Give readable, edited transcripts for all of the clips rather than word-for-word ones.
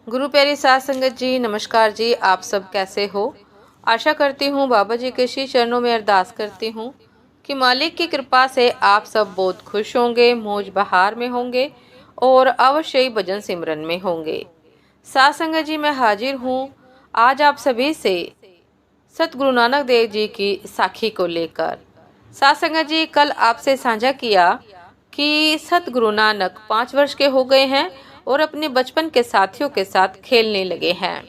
गुरु प्यारी साध संगत जी, नमस्कार जी। आप सब कैसे हो? आशा करती हूँ बाबा जी के श्री चरणों में अरदास करती हूँ कि मालिक की कृपा से आप सब बहुत खुश होंगे, मौज बहार में होंगे और अवश्य ही भजन सिमरन में होंगे। साध संगत जी, मैं हाजिर हूँ आज आप सभी से सतगुरु नानक देव जी की साखी को लेकर। साध संगत जी, कल आपसे साझा किया कि सतगुरु नानक 5 वर्ष के हो गए हैं और अपने बचपन के साथियों के साथ खेलने लगे हैं।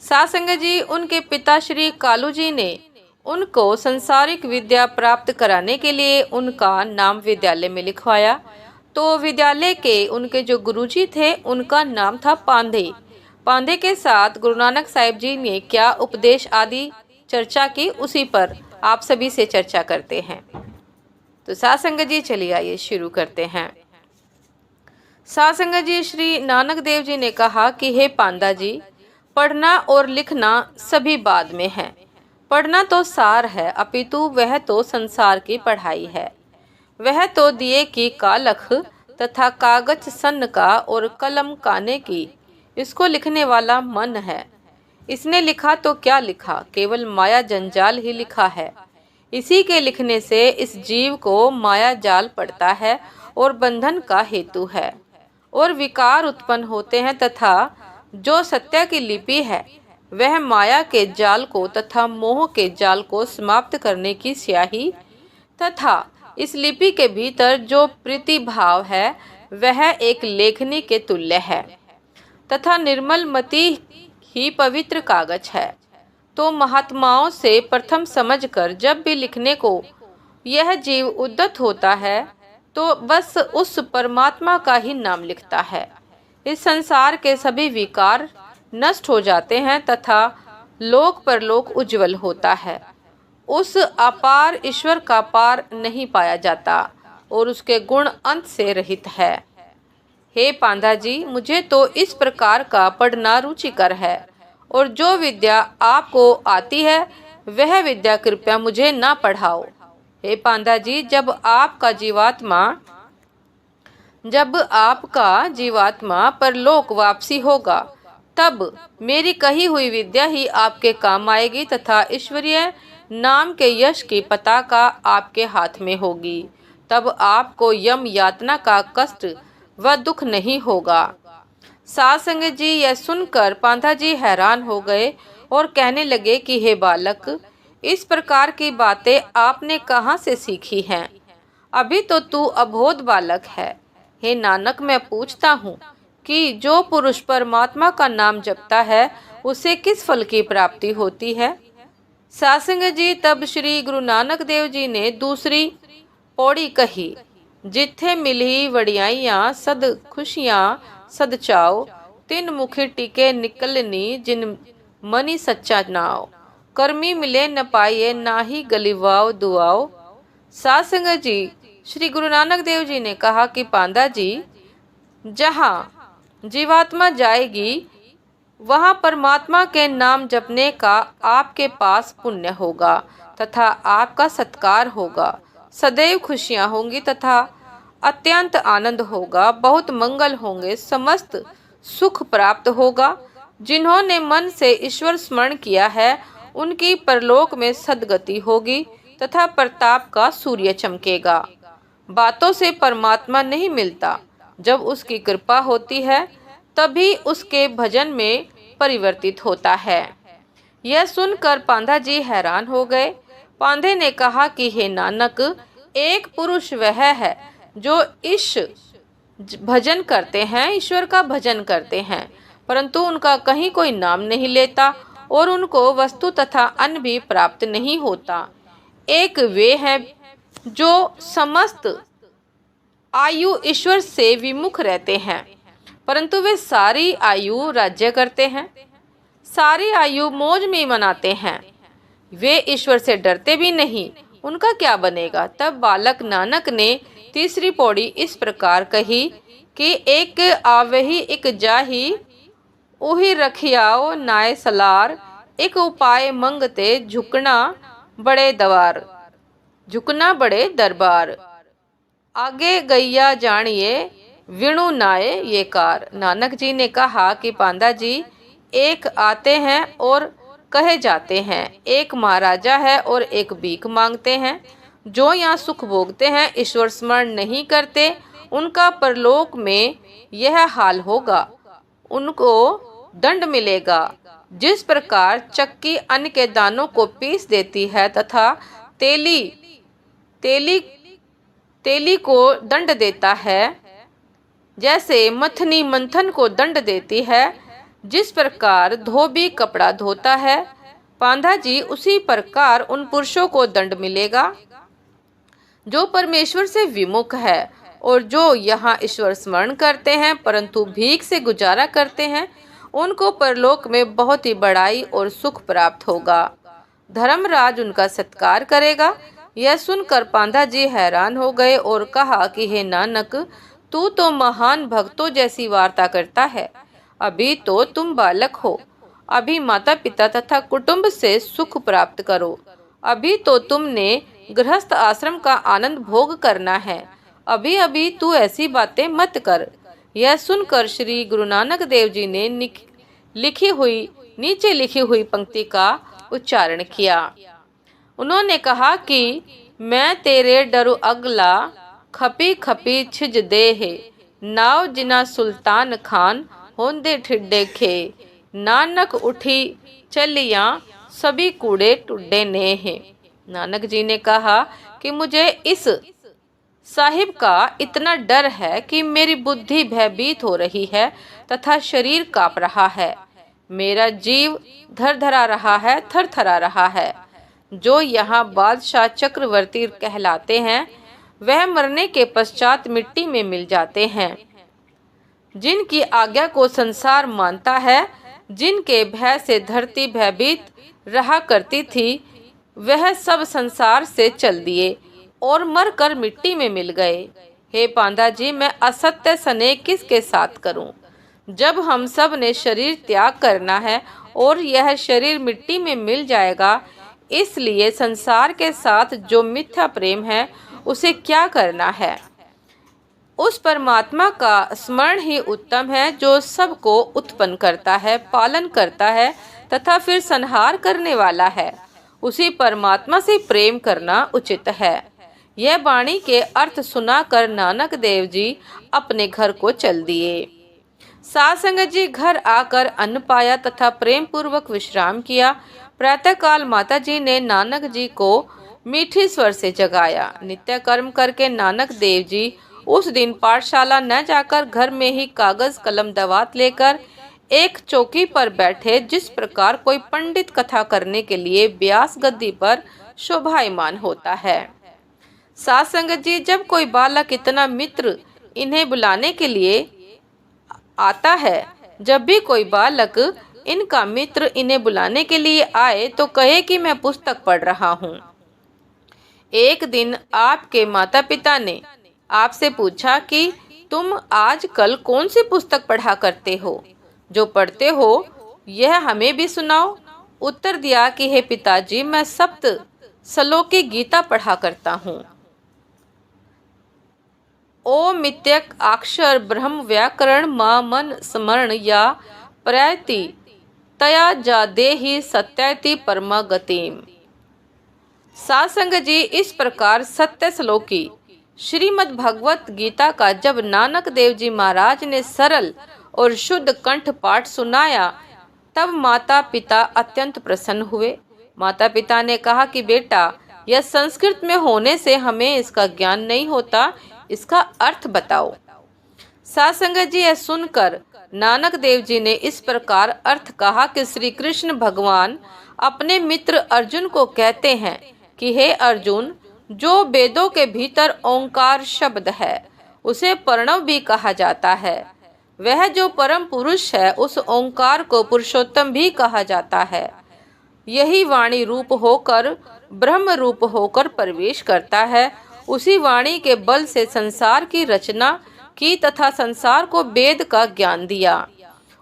साध संगत जी, उनके पिता श्री कालू जी ने उनको संसारिक विद्या प्राप्त कराने के लिए उनका नाम विद्यालय में लिखवाया। तो विद्यालय के उनके जो गुरुजी थे उनका नाम था पांधे। पांधे के साथ गुरु नानक साहिब जी ने क्या उपदेश आदि चर्चा की, उसी पर आप सभी से चर्चा करते हैं। तो साध संगत जी, चलिए आइए शुरू करते हैं। साध संगत जी, श्री नानक देव जी ने कहा कि हे पांधा जी, पढ़ना और लिखना सभी बाद में है। पढ़ना तो सार है, अपितु वह तो संसार की पढ़ाई है। वह तो दिए की कालख तथा कागज सन्न का और कलम काने की, इसको लिखने वाला मन है। इसने लिखा तो क्या लिखा, केवल माया जंजाल ही लिखा है। इसी के लिखने से इस जीव को माया जाल पड़ता है और बंधन का हेतु है और विकार उत्पन्न होते हैं, तथा जो सत्य की लिपि है वह माया के जाल को तथा मोह के जाल को समाप्त करने की स्याही, तथा इस लिपि के भीतर जो प्रीति भाव है वह एक लेखनी के तुल्य है तथा निर्मल मति ही पवित्र कागज है। तो महात्माओं से प्रथम समझकर जब भी लिखने को यह जीव उद्यत होता है तो बस उस परमात्मा का ही नाम लिखता है। इस संसार के सभी विकार नष्ट हो जाते हैं तथा लोक परलोक उज्जवल होता है। उस अपार ईश्वर का पार नहीं पाया जाता और उसके गुण अंत से रहित है। हे पांधा जी, मुझे तो इस प्रकार का पढ़ना रुचिकर है और जो विद्या आपको आती है वह विद्या कृपया मुझे ना पढ़ाओ। हे पांधा जी, जब आपका जीवात्मा परलोक वापसी होगा तब मेरी कही हुई विद्या ही आपके काम आएगी तथा ईश्वरीय नाम के यश की पताका आपके हाथ में होगी। तब आपको यम यातना का कष्ट व दुख नहीं होगा। साध संगत जी, यह सुनकर पांधा जी हैरान हो गए और कहने लगे कि हे बालक, इस प्रकार की बातें आपने कहाँ से सीखी हैं? अभी तो तू अबोध बालक है। हे नानक, मैं पूछता हूँ कि जो पुरुष परमात्मा का नाम जपता है उसे किस फल की प्राप्ति होती है? साध संगत जी, तब श्री गुरु नानक देव जी ने दूसरी पौड़ी कही, जिथे मिली वड़ियाइयाँ सद खुशियाँ सद चाओ, तिन मुखी टिके निकलनी जिन मनी सच्चा नाओ, कर्मी मिले न पाइए नाही गलिवाओ दुआओ। साध संगत जी, श्री गुरु नानक देव जी ने कहा कि पांधा जी, जहाँ जीवात्मा जाएगी वहाँ परमात्मा के नाम जपने का आपके पास पुण्य होगा तथा आपका सत्कार होगा। सदैव खुशियाँ होंगी तथा अत्यंत आनंद होगा, बहुत मंगल होंगे, समस्त सुख प्राप्त होगा। जिन्होंने मन से ईश्वर स्मरण किया है उनकी परलोक में सद्गति होगी तथा प्रताप का सूर्य चमकेगा। बातों से परमात्मा नहीं मिलता, जब उसकी कृपा होती है तभी उसके भजन में परिवर्तित होता है। यह सुनकर पांधा जी हैरान हो गए। पांधे ने कहा कि हे नानक, एक पुरुष वह है जो इस भजन करते हैं, ईश्वर का भजन करते हैं, परंतु उनका कहीं कोई नाम नहीं लेता और उनको वस्तु तथा अन्न भी प्राप्त नहीं होता। एक वे हैं जो समस्त आयु ईश्वर से विमुख रहते हैं, परंतु वे सारी आयु राज्य करते हैं, सारी आयु मौज में मनाते हैं। वे ईश्वर से डरते भी नहीं, उनका क्या बनेगा? तब बालक नानक ने तीसरी पौड़ी इस प्रकार कही कि एक आवही एक जाही, उही रखियाओ नाय सलार, एक उपाय मंगते झुकना बड़े दरबार। आगे गैया जानिए विणु नाये ये कार। नानक जी ने कहा कि पांदा जी, एक आते हैं और कहे जाते हैं, एक महाराजा है और एक भीख मांगते हैं। जो यहाँ सुख भोगते हैं, ईश्वर स्मरण नहीं करते, उनका परलोक में यह हाल होगा, उनको दंड मिलेगा। जिस प्रकार चक्की अन्न के दानों को पीस देती है तथा तेली तेली तेली को दंड देता है, जैसे मथनी मंथन को दंड देती है, जिस प्रकार धोबी कपड़ा धोता है, पांधा जी उसी प्रकार उन पुरुषों को दंड मिलेगा जो परमेश्वर से विमुख है और जो यहाँ ईश्वर स्मरण करते हैं परंतु भीख से गुजारा करते हैं, उनको परलोक में बहुत ही बड़ाई और सुख प्राप्त होगा। धर्मराज उनका सत्कार करेगा। यह सुनकर पांधा जी हैरान हो गए और कहा कि हे नानक, तू तो महान भक्तों जैसी वार्ता करता है। अभी तो तुम बालक हो, अभी माता पिता तथा कुटुंब से सुख प्राप्त करो। अभी तो तुमने गृहस्थ आश्रम का आनंद भोग करना है। अभी अभी तू ऐसी बातें मत कर। यह सुनकर श्री गुरु नानक देव जी ने नीचे लिखी हुई पंक्ति का उच्चारण किया। उन्होंने कहा कि मैं तेरे डरु अगला, खपी खपी छिज दे है, नाव जिना सुल्तान खान होंदे ठिड्डे खे, नानक उठी चलिया सभी कूड़े टुड्डे ने हैं। नानक जी ने कहा कि मुझे इस साहिब का इतना डर है कि मेरी बुद्धि भयभीत हो रही है तथा शरीर कांप रहा है। मेरा जीव धरधरा रहा है, थरथरा रहा है। जो यहाँ बादशाह चक्रवर्ती कहलाते हैं, वह मरने के पश्चात मिट्टी में मिल जाते हैं। जिनकी आज्ञा को संसार मानता है, जिनके भय से धरती भयभीत रहा करती थी, वह सब संसार से चल दिए और मरकर मिट्टी में मिल गए। हे पांदा जी, मैं असत्य स्नेह किसके साथ करूं? जब हम सब ने शरीर त्याग करना है और यह शरीर मिट्टी में मिल जाएगा, इसलिए संसार के साथ जो मिथ्या प्रेम है उसे क्या करना है? उस परमात्मा का स्मरण ही उत्तम है जो सबको उत्पन्न करता है, पालन करता है तथा फिर संहार करने वाला है। उसी परमात्मा से प्रेम करना उचित है। यह वाणी के अर्थ सुनाकर नानक देव जी अपने घर को चल दिए। साध संगत जी घर आकर अन्न पाया तथा प्रेम पूर्वक विश्राम किया। प्रातःकाल माता जी ने नानक जी को मीठी स्वर से जगाया। नित्य कर्म करके नानक देव जी उस दिन पाठशाला न जाकर घर में ही कागज कलम दवात लेकर एक चौकी पर बैठे, जिस प्रकार कोई पंडित कथा करने के लिए व्यास गद्दी पर शोभायमान होता है। साध संगत जी, जब कोई बालक इतना मित्र इन्हें बुलाने के लिए आता है, जब भी कोई बालक इनका मित्र इन्हें बुलाने के लिए आए तो कहे कि मैं पुस्तक पढ़ रहा हूँ। एक दिन आपके माता पिता ने आपसे पूछा कि तुम आजकल कौन सी पुस्तक पढ़ा करते हो? जो पढ़ते हो यह हमें भी सुनाओ। उत्तर दिया कि हे पिताजी, मैं सप्त श्लोकी गीता पढ़ा करता हूँ। ओ मित्यक अक्षर ब्रह्म व्याकरण मां मन स्मरण या प्रयति तया जा देहि सत्यति परमा गतिम। साध संगत जी, इस प्रकार सत्य श्लोकी श्रीमद् भगवत गीता का जब नानक देव जी महाराज ने सरल और शुद्ध कंठ पाठ सुनाया, तब माता पिता अत्यंत प्रसन्न हुए। माता पिता ने कहा कि बेटा, यह संस्कृत में होने से हमें इसका ज्ञान नहीं होता, इसका अर्थ बताओ। साध संगत जी, यह सुनकर नानक देव जी ने इस प्रकार अर्थ कहा कि श्री कृष्ण भगवान अपने मित्र अर्जुन को कहते हैं कि हे अर्जुन, जो वेदों के भीतर ओंकार शब्द है उसे प्रणव भी कहा जाता है। वह जो परम पुरुष है उस ओंकार को पुरुषोत्तम भी कहा जाता है। यही वाणी रूप होकर ब्रह्म रूप होकर प्रवेश करता है। उसी वाणी के बल से संसार की रचना की तथा संसार को वेद का ज्ञान दिया।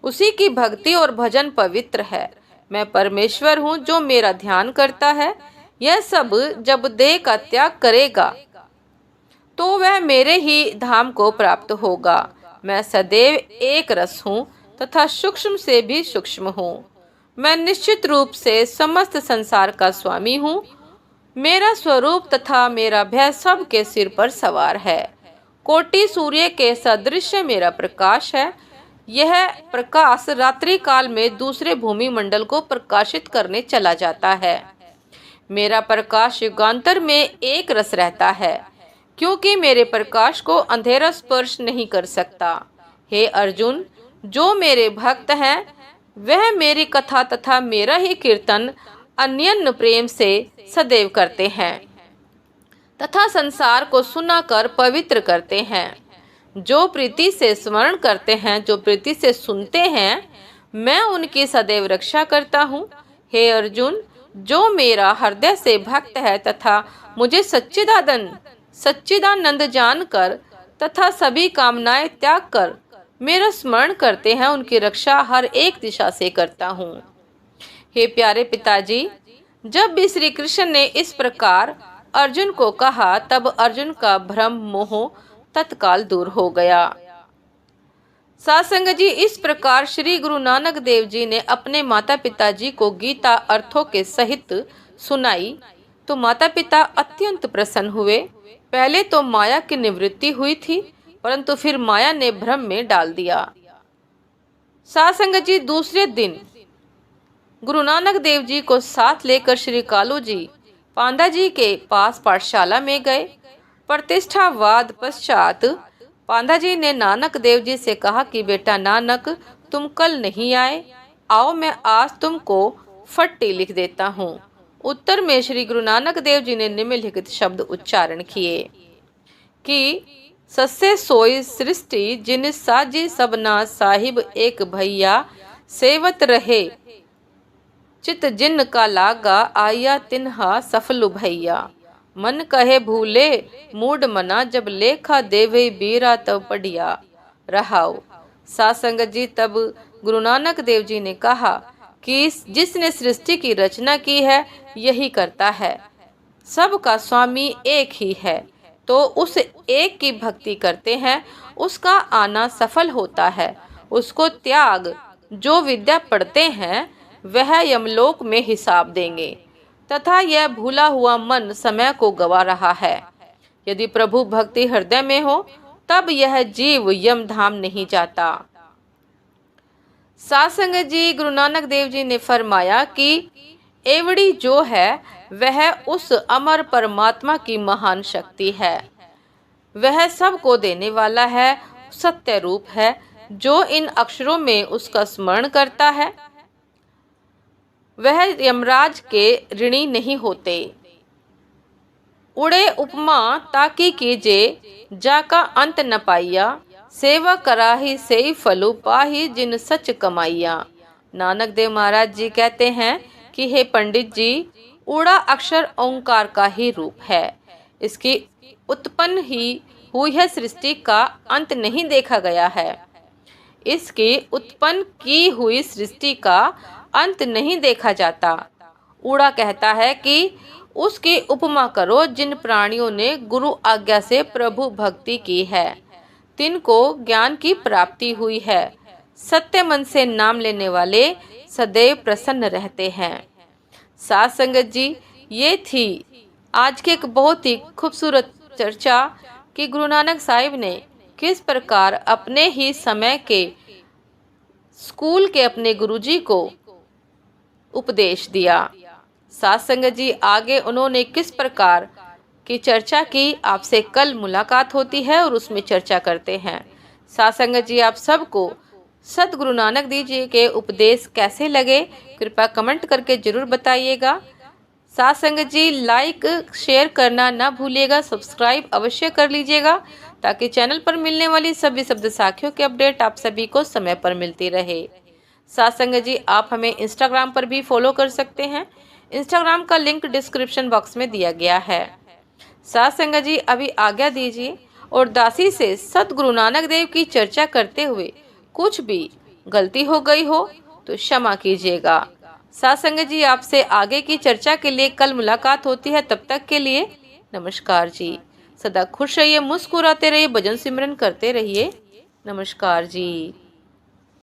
उसी की भक्ति और भजन पवित्र है। मैं परमेश्वर हूँ जो मेरा ध्यान करता है। यह सब जब देह का त्याग करेगा तो वह मेरे ही धाम को प्राप्त होगा। मैं सदैव एक रस हूँ तथा सूक्ष्म से भी सूक्ष्म हूँ। मैं निश्चित रूप से समस्त संसार का स्वामी हूँ। मेरा स्वरूप तथा मेरा भय सबके सिर पर सवार है। कोटि सूर्य के सदृश मेरा प्रकाश है। यह प्रकाश रात्रि काल में दूसरे भूमि मंडल को प्रकाशित करने चला जाता है। मेरा प्रकाश युगांतर में एक रस रहता है, क्योंकि मेरे प्रकाश को अंधेरा स्पर्श नहीं कर सकता। हे अर्जुन, जो मेरे भक्त हैं वह मेरी कथा तथा मेरा ही कीर्तन अन्यन्य प्रेम से सदैव करते हैं तथा संसार को सुनाकर पवित्र करते हैं। जो प्रीति से स्मरण करते हैं, जो प्रीति से सुनते हैं, मैं उनकी सदैव रक्षा करता हूँ। हे अर्जुन, जो मेरा हृदय से भक्त है तथा मुझे सच्चिदानंद जानकर तथा सभी कामनाएं त्याग कर मेरा स्मरण करते हैं, उनकी रक्षा हर एक दिशा से करता हूँ। हे प्यारे पिताजी, जब भी श्री कृष्ण ने इस प्रकार अर्जुन को कहा, तब अर्जुन का भ्रम मोह तत्काल दूर हो गया। सासंग जी, इस प्रकार श्री गुरु नानक देव जी ने अपने माता पिताजी को गीता अर्थों के सहित सुनाई तो माता पिता अत्यंत प्रसन्न हुए। पहले तो माया की निवृत्ति हुई थी, परंतु फिर माया ने भ्रम में डाल दिया। सासंग जी, दूसरे दिन गुरु नानक देव जी को साथ लेकर श्री कालू जी पांडा जी के पास पाठशाला में गए। प्रतिष्ठावाद पश्चात पांडा जी ने नानक देव जी से कहा कि बेटा नानक, तुम कल नहीं आए, आओ मैं आज तुमको फट्टी लिख देता हूँ। उत्तर में श्री गुरु नानक देव जी ने निम्नलिखित शब्द उच्चारण किए कि सस्से सोई सृष्टि जिन साजी सबना साहिब एक भैया सेवत रहे चित जिन का लागा आया तिन्हा सफलु भैया मन कहे भूले मूड मना जब लेखा देवे बीरा तब पढ़िया रहाओ। सासंग जी, तब गुरु नानक देव जी ने कहा कि जिसने सृष्टि की रचना की है यही करता है, सबका स्वामी एक ही है, तो उस एक की भक्ति करते हैं उसका आना सफल होता है। उसको त्याग जो विद्या पढ़ते हैं वह यमलोक में हिसाब देंगे तथा यह भूला हुआ मन समय को गवा रहा है। यदि प्रभु भक्ति हृदय में हो तब यह जीव यम धाम नहीं जाता। सासंग जी, गुरु नानक देव जी ने फरमाया कि एवड़ी जो है वह उस अमर परमात्मा की महान शक्ति है। वह सबको देने वाला है, सत्य रूप है। जो इन अक्षरों में उसका स्मरण करता है वह यमराज के ऋणी नहीं होते। उड़े उपमा ताकि कीजे जाका अंत न पाइया सेवा कराही से फलु पाही जिन सच कमाइया। नानक देव महाराज जी कहते हैं कि हे पंडित जी, उड़ा अक्षर ओंकार का ही रूप है। इसकी उत्पन्न ही हुई है सृष्टि का अंत नहीं देखा गया है। इसकी उत्पन्न की हुई सृष्टि का अंत नहीं देखा जाता। उड़ा कहता है कि उसकी उपमा करो जिन प्राणियों ने गुरु आज्ञा से प्रभु भक्ति की है, तिनको ज्ञान की प्राप्ति हुई है। सत्य मन से नाम लेने वाले सदैव प्रसन्न रहते हैं। साथ संगत जी, ये थी आज की एक बहुत ही खूबसूरत चर्चा कि गुरु नानक साहिब ने किस प्रकार अपने ही समय के स्कूल के अपने गुरुजी को उपदेश दिया। साथ संगत जी, आगे उन्होंने किस प्रकार की चर्चा की, आपसे कल मुलाकात होती है और उसमें चर्चा करते हैं। साथ संगत जी, आप सबको सतगुरु नानक देव जी के उपदेश कैसे लगे कृपया कमेंट करके जरूर बताइएगा। साथ संगत जी, लाइक शेयर करना ना भूलिएगा, सब्सक्राइब अवश्य कर लीजिएगा ताकि चैनल पर मिलने वाली सभी शब्द साखियों की अपडेट आप सभी को समय पर मिलती रहे। साथ संगत जी, आप हमें इंस्टाग्राम पर भी फॉलो कर सकते हैं। इंस्टाग्राम का लिंक डिस्क्रिप्शन बॉक्स में दिया गया है। साथ संगत जी, अभी आज्ञा दीजिए और दासी से सतगुरु नानक देव की चर्चा करते हुए कुछ भी गलती हो गई हो तो क्षमा कीजिएगा। साथ संगत जी, आपसे आगे की चर्चा के लिए कल मुलाकात होती है। तब तक के लिए नमस्कार जी। सदा खुश रहिए, मुस्कुराते रहिए, भजन सिमरन करते रहिए। नमस्कार जी।